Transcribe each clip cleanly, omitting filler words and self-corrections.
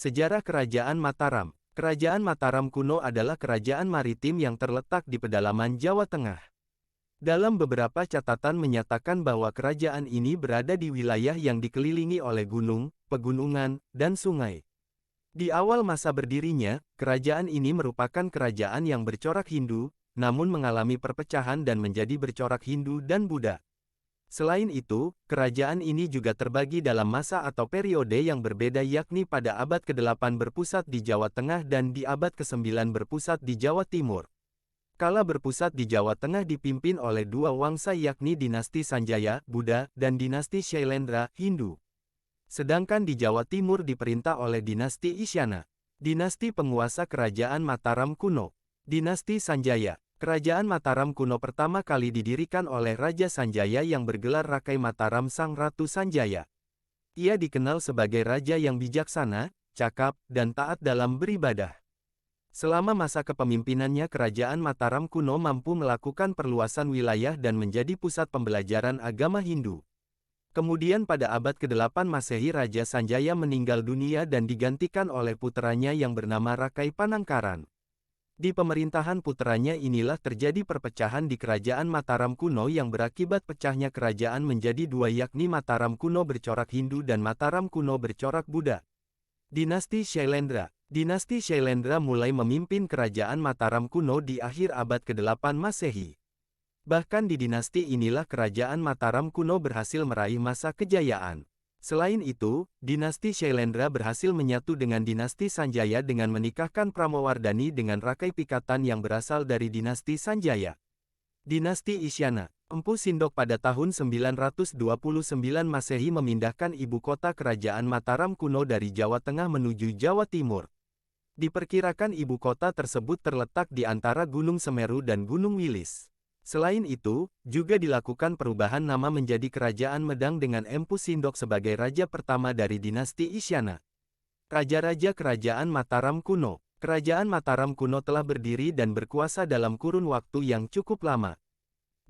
Sejarah Kerajaan Mataram. Kerajaan Mataram kuno adalah kerajaan maritim yang terletak di pedalaman Jawa Tengah. Dalam beberapa catatan menyatakan bahwa kerajaan ini berada di wilayah yang dikelilingi oleh gunung, pegunungan, dan sungai. Di awal masa berdirinya, kerajaan ini merupakan kerajaan yang bercorak Hindu, namun mengalami perpecahan dan menjadi bercorak Hindu dan Buddha. Selain itu, kerajaan ini juga terbagi dalam masa atau periode yang berbeda yakni pada abad ke-8 berpusat di Jawa Tengah dan di abad ke-9 berpusat di Jawa Timur. Kala berpusat di Jawa Tengah dipimpin oleh dua wangsa yakni dinasti Sanjaya, Buddha, dan dinasti Shailendra, Hindu. Sedangkan di Jawa Timur diperintah oleh dinasti Isyana. Dinasti penguasa kerajaan Mataram kuno. Dinasti Sanjaya. Kerajaan Mataram kuno pertama kali didirikan oleh Raja Sanjaya yang bergelar Rakai Mataram Sang Ratu Sanjaya. Ia dikenal sebagai raja yang bijaksana, cakap, dan taat dalam beribadah. Selama masa kepemimpinannya kerajaan Mataram kuno mampu melakukan perluasan wilayah dan menjadi pusat pembelajaran agama Hindu. Kemudian pada abad ke-8 Masehi Raja Sanjaya meninggal dunia dan digantikan oleh puteranya yang bernama Rakai Panangkaran. Di pemerintahan puteranya inilah terjadi perpecahan di kerajaan Mataram kuno yang berakibat pecahnya kerajaan menjadi dua yakni Mataram kuno bercorak Hindu dan Mataram kuno bercorak Buddha. Dinasti Shailendra. Dinasti Shailendra mulai memimpin kerajaan Mataram kuno di akhir abad ke-8 Masehi. Bahkan di dinasti inilah kerajaan Mataram kuno berhasil meraih masa kejayaan. Selain itu, dinasti Shailendra berhasil menyatu dengan dinasti Sanjaya dengan menikahkan Pramowardhani dengan Rakai Pikatan yang berasal dari dinasti Sanjaya. Dinasti Isyana. Empu Sindok pada tahun 929 Masehi memindahkan ibu kota kerajaan Mataram kuno dari Jawa Tengah menuju Jawa Timur. Diperkirakan ibu kota tersebut terletak di antara Gunung Semeru dan Gunung Wilis. Selain itu, juga dilakukan perubahan nama menjadi Kerajaan Medang dengan Empu Sindok sebagai raja pertama dari dinasti Isyana. Raja-raja Kerajaan Mataram kuno. Kerajaan Mataram kuno telah berdiri dan berkuasa dalam kurun waktu yang cukup lama.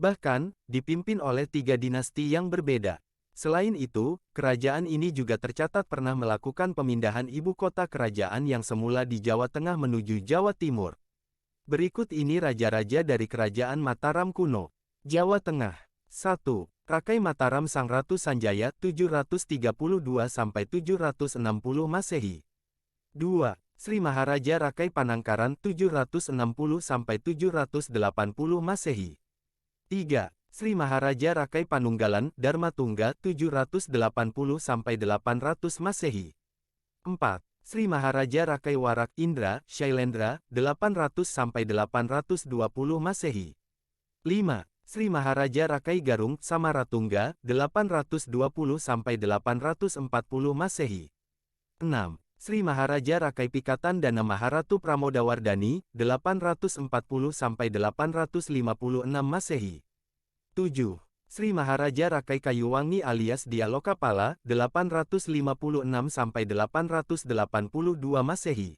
Bahkan, dipimpin oleh 3 dinasti yang berbeda. Selain itu, kerajaan ini juga tercatat pernah melakukan pemindahan ibu kota kerajaan yang semula di Jawa Tengah menuju Jawa Timur. Berikut ini raja-raja dari kerajaan Mataram kuno. Jawa Tengah. 1. Rakai Mataram Sang Ratu Sanjaya 732–760 Masehi. 2. Sri Maharaja Rakai Panangkaran 760–780 Masehi. 3. Sri Maharaja Rakai Panunggalan Dharmatungga 780–800 Masehi. 4. Sri Maharaja Rakai Warak Indra, Shailendra, 800–820 Masehi. 5. Sri Maharaja Rakai Garung Samaratungga, 820–840 Masehi. 6. Sri Maharaja Rakai Pikatan Dana Maharatu Pramodawardhani, 840–856 Masehi. 7. Sri Maharaja Rakai Kayuwangi alias Dialokapala, 856–882 Masehi.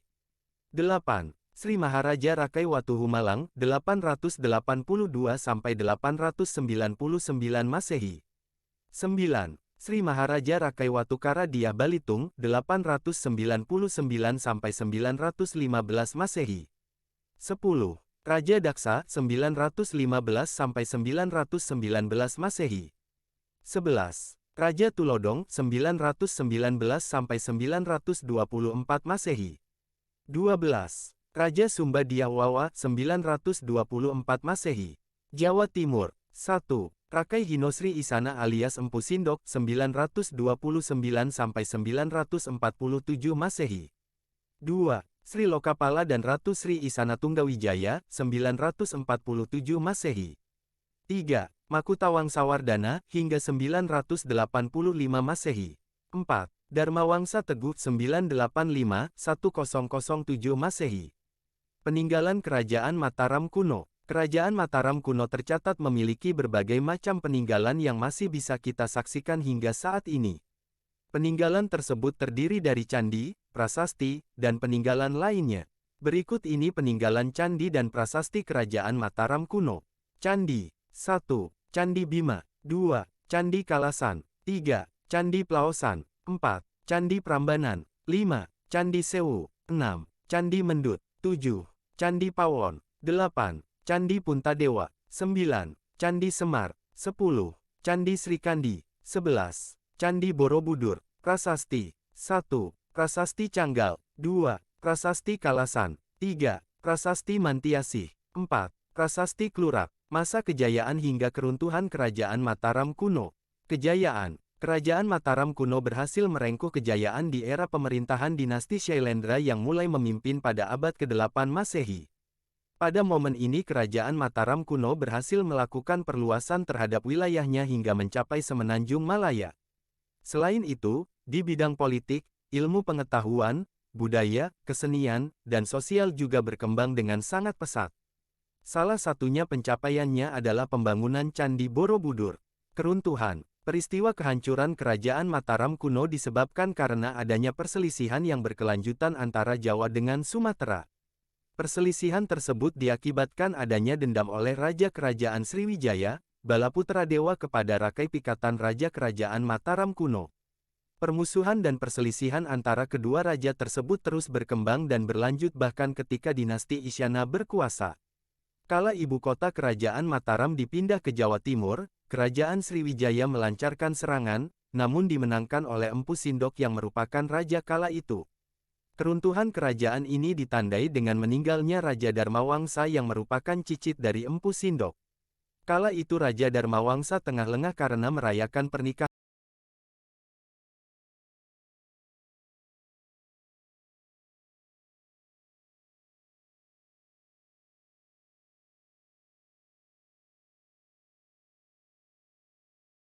8. Sri Maharaja Rakai Watuhumalang, 882–899 Masehi. 9. Sri Maharaja Rakai Watukara Diah Balitung, 899–915 Masehi. 10. Raja Daksa 915–919 Masehi. 11. Raja Tulodong 919–924 Masehi. 12. Raja Sumba Diahwawa 924 Masehi. Jawa Timur. 1. Rakai Hinosri Isana alias Empu Sindok 929–947 Masehi. 2. Sri Lokapala dan Ratu Sri Isana Tunggawijaya, 947 Masehi. 3. Makutawangsa Wardana, hingga 985 Masehi. 4. Dharmawangsa Teguh 985–1007 Masehi. Peninggalan Kerajaan Mataram kuno. Kerajaan Mataram kuno tercatat memiliki berbagai macam peninggalan yang masih bisa kita saksikan hingga saat ini. Peninggalan tersebut terdiri dari candi, prasasti, dan peninggalan lainnya. Berikut ini peninggalan candi dan prasasti Kerajaan Mataram kuno. Candi. 1. Candi Bima. 2. Candi Kalasan. 3. Candi Plaosan. 4. Candi Prambanan. 5. Candi Sewu. 6. Candi Mendut. 7. Candi Pawon. 8. Candi Puntadewa. 9. Candi Semar. 10. Candi Srikandi. 11. Candi Borobudur. Prasasti. 1. Prasasti Canggal. 2. Prasasti Kalasan. 3. Prasasti Mantiasih. 4. Prasasti Klurak. Masa kejayaan hingga keruntuhan Kerajaan Mataram kuno. Kejayaan. Kerajaan Mataram kuno berhasil merengkuh kejayaan di era pemerintahan dinasti Shailendra yang mulai memimpin pada abad ke-8 Masehi. Pada momen ini Kerajaan Mataram kuno berhasil melakukan perluasan terhadap wilayahnya hingga mencapai semenanjung Malaya. Selain itu, di bidang politik, ilmu pengetahuan, budaya, kesenian, dan sosial juga berkembang dengan sangat pesat. Salah satunya pencapaiannya adalah pembangunan Candi Borobudur. Keruntuhan. Peristiwa kehancuran Kerajaan Mataram kuno disebabkan karena adanya perselisihan yang berkelanjutan antara Jawa dengan Sumatera. Perselisihan tersebut diakibatkan adanya dendam oleh Raja Kerajaan Sriwijaya, Balaputradewa kepada Rakai Pikatan Raja Kerajaan Mataram kuno. Permusuhan dan perselisihan antara kedua raja tersebut terus berkembang dan berlanjut bahkan ketika dinasti Isyana berkuasa. Kala ibu kota Kerajaan Mataram dipindah ke Jawa Timur, Kerajaan Sriwijaya melancarkan serangan, namun dimenangkan oleh Empu Sindok yang merupakan raja kala itu. Keruntuhan kerajaan ini ditandai dengan meninggalnya Raja Dharmawangsa yang merupakan cicit dari Empu Sindok. Kala itu Raja Dharmawangsa tengah lengah karena merayakan pernikahan